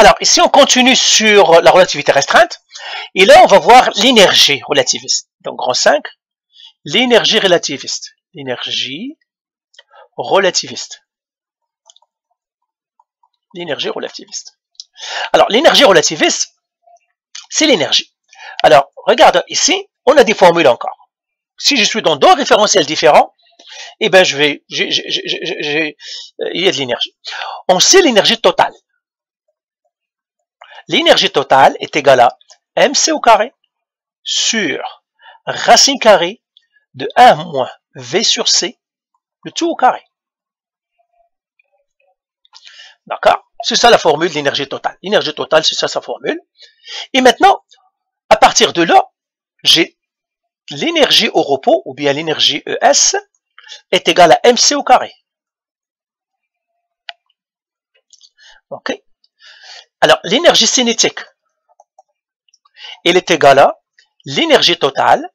Alors, ici, on continue sur la relativité restreinte. Et là, on va voir l'énergie relativiste. Donc, grand 5, l'énergie relativiste. L'énergie relativiste. L'énergie relativiste. Alors, l'énergie relativiste, c'est l'énergie. Alors, regarde ici, on a des formules encore. Si je suis dans deux référentiels différents, eh bien, il y a de l'énergie. On sait l'énergie totale. L'énergie totale est égale à mc au carré sur racine carrée de 1 moins v sur c, le tout au carré. D'accord? C'est ça la formule de l'énergie totale. L'énergie totale, c'est ça sa formule. Et maintenant, à partir de là, j'ai l'énergie au repos, ou bien l'énergie ES, est égale à mc au carré. Ok? Alors, l'énergie cinétique, elle est égale à l'énergie totale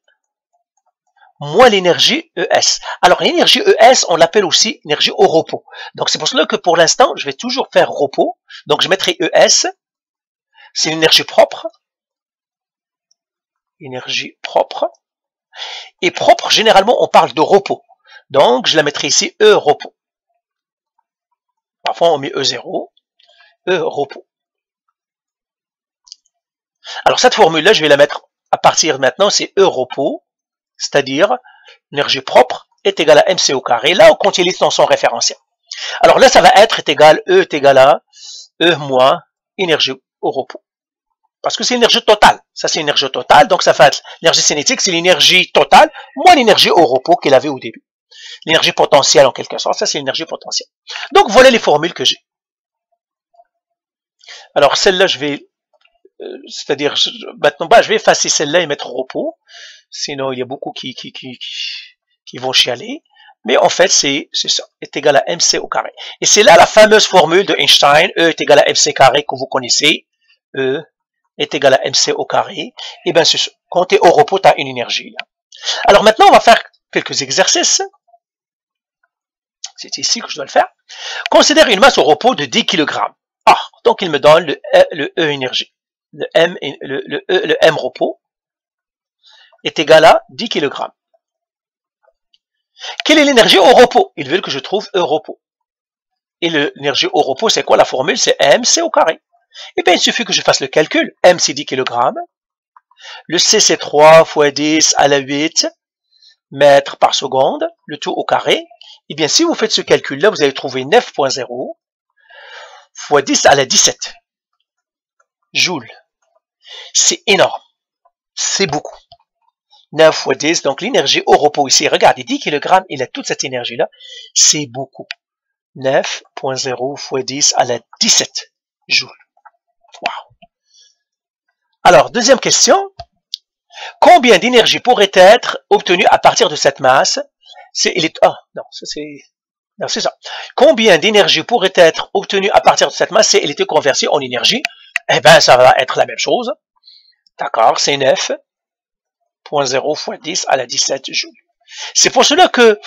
moins l'énergie ES. Alors, l'énergie ES, on l'appelle aussi énergie au repos. Donc, c'est pour cela que pour l'instant, je vais toujours faire repos. Donc, je mettrai ES, c'est l'énergie propre. Énergie propre. Et propre, généralement, on parle de repos. Donc, je la mettrai ici E repos. Parfois, on met E0, E repos. Alors, cette formule-là, je vais la mettre à partir de maintenant, c'est E repos, c'est-à-dire l'énergie propre est égale à mc au carré. Là, on utilise dans son référentiel. Alors là, ça va être égal, E est égal à E moins énergie au repos. Parce que c'est l'énergie totale. Ça, c'est l'énergie totale. Donc, ça fait être l'énergie cinétique, c'est l'énergie totale moins l'énergie au repos qu'elle avait au début. L'énergie potentielle, en quelque sorte. Ça, c'est l'énergie potentielle. Donc, voilà les formules que j'ai. Alors, celle-là, je vais... c'est-à-dire, maintenant, je vais effacer celle-là et mettre repos. Sinon, il y a beaucoup qui vont chialer. Mais en fait, c'est ça. Est égal à mc au carré. Et c'est là la fameuse formule de Einstein. E est égal à mc carré que vous connaissez. E est égal à mc au carré. Et bien, c'est ça. Quand tu es au repos, tu as une énergie. Là. Alors maintenant, on va faire quelques exercices. C'est ici que je dois le faire. Considère une masse au repos de 10 kg. Ah, donc il me donne le E énergie. Le M repos est égal à 10 kg. Quelle est l'énergie au repos? Ils veulent que je trouve E repos. Et l'énergie au repos, c'est quoi la formule? C'est mc au carré. Eh bien, il suffit que je fasse le calcul. M, c'est 10 kg. Le C, c'est 3 fois 10 à la 8 mètres par seconde, le tout au carré. Eh bien, si vous faites ce calcul-là, vous allez trouver 9.0 fois 10 à la 17 joules. C'est énorme. C'est beaucoup. 9 fois 10, donc l'énergie au repos ici, regardez, 10 kg, il a toute cette énergie-là, c'est beaucoup. 9.0 fois 10 à la 17 joules. Wow. Alors, deuxième question. Combien d'énergie pourrait être obtenue à partir de cette masse? C'est ça. Combien d'énergie pourrait être obtenue à partir de cette masse si elle était convertie en énergie? Eh bien, ça va être la même chose. D'accord, c'est 9.0 fois 10 à la 17 joules. C'est pour cela que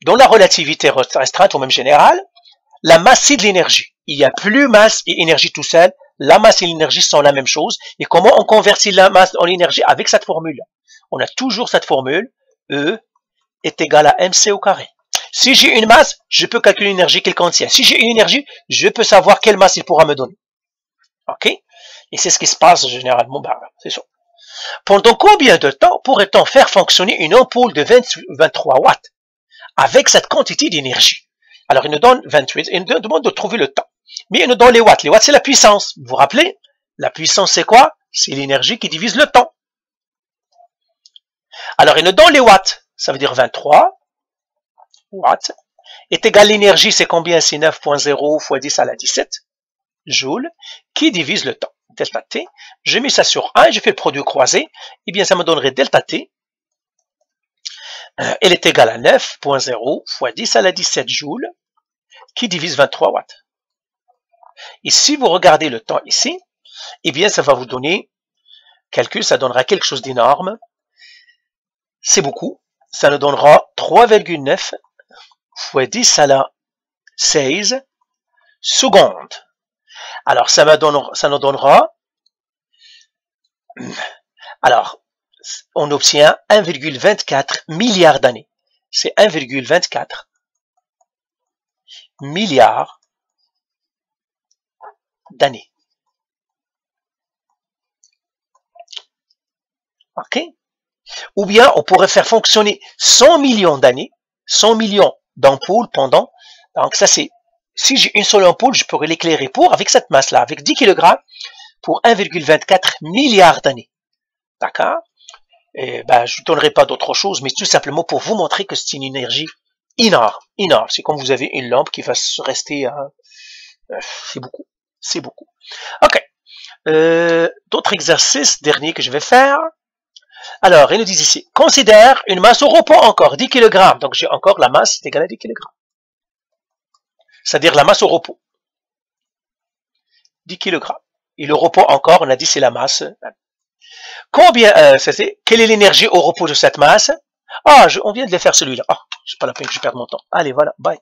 dans la relativité restreinte ou même générale, la masse c'est de l'énergie. Il n'y a plus masse et énergie tout seul. La masse et l'énergie sont la même chose. Et comment on convertit la masse en énergie avec cette formule? On a toujours cette formule. E est égal à mc au carré. Si j'ai une masse, je peux calculer l'énergie qu'elle contient. Si j'ai une énergie, je peux savoir quelle masse il pourra me donner. OK? Et c'est ce qui se passe généralement. C'est ça. Pendant combien de temps pourrait-on faire fonctionner une ampoule de 23 watts avec cette quantité d'énergie? Alors, il nous donne 28, il nous demande de trouver le temps. Mais il nous donne les watts. Les watts, c'est la puissance. Vous vous rappelez? La puissance, c'est quoi? C'est l'énergie qui divise le temps. Alors, il nous donne les watts. Ça veut dire 23 watts est égal à l'énergie, c'est combien? C'est 9.0 fois 10 à la 17 joules qui divise le temps. Delta T. Je mets ça sur 1 et je fais le produit croisé. Eh bien, ça me donnerait delta T. Elle est égale à 9.0 fois 10 à la 17 joules qui divise 23 watts. Et si vous regardez le temps ici, eh bien, ça va vous donner, calcul, ça donnera quelque chose d'énorme. C'est beaucoup. Ça nous donnera 3,9 fois 10 à la 16 secondes. Alors, ça nous donnera, alors, on obtient 1,24 milliard d'années. C'est 1,24 milliard d'années. OK? Ou bien, on pourrait faire fonctionner 100 millions d'années, 100 millions d'ampoules pendant, donc ça c'est, si j'ai une seule ampoule, je pourrais l'éclairer avec cette masse-là, avec 10 kg, pour 1,24 milliard d'années. D'accord? Et ben, je ne donnerai pas d'autre chose, mais tout simplement pour vous montrer que c'est une énergie énorme, énorme. C'est comme vous avez une lampe qui va rester, c'est beaucoup, c'est beaucoup. OK. D'autres exercices derniers que je vais faire. Alors, ils nous disent ici, considère une masse au repos encore, 10 kg. Donc, j'ai encore la masse est égale à 10 kg. C'est-à-dire la masse au repos. 10 kg. Et le repos encore, on a dit c'est la masse. Combien, quelle est l'énergie au repos de cette masse? Ah, on vient de le faire celui-là. Ah, c'est pas la peine que je perde mon temps. Allez, voilà, bye.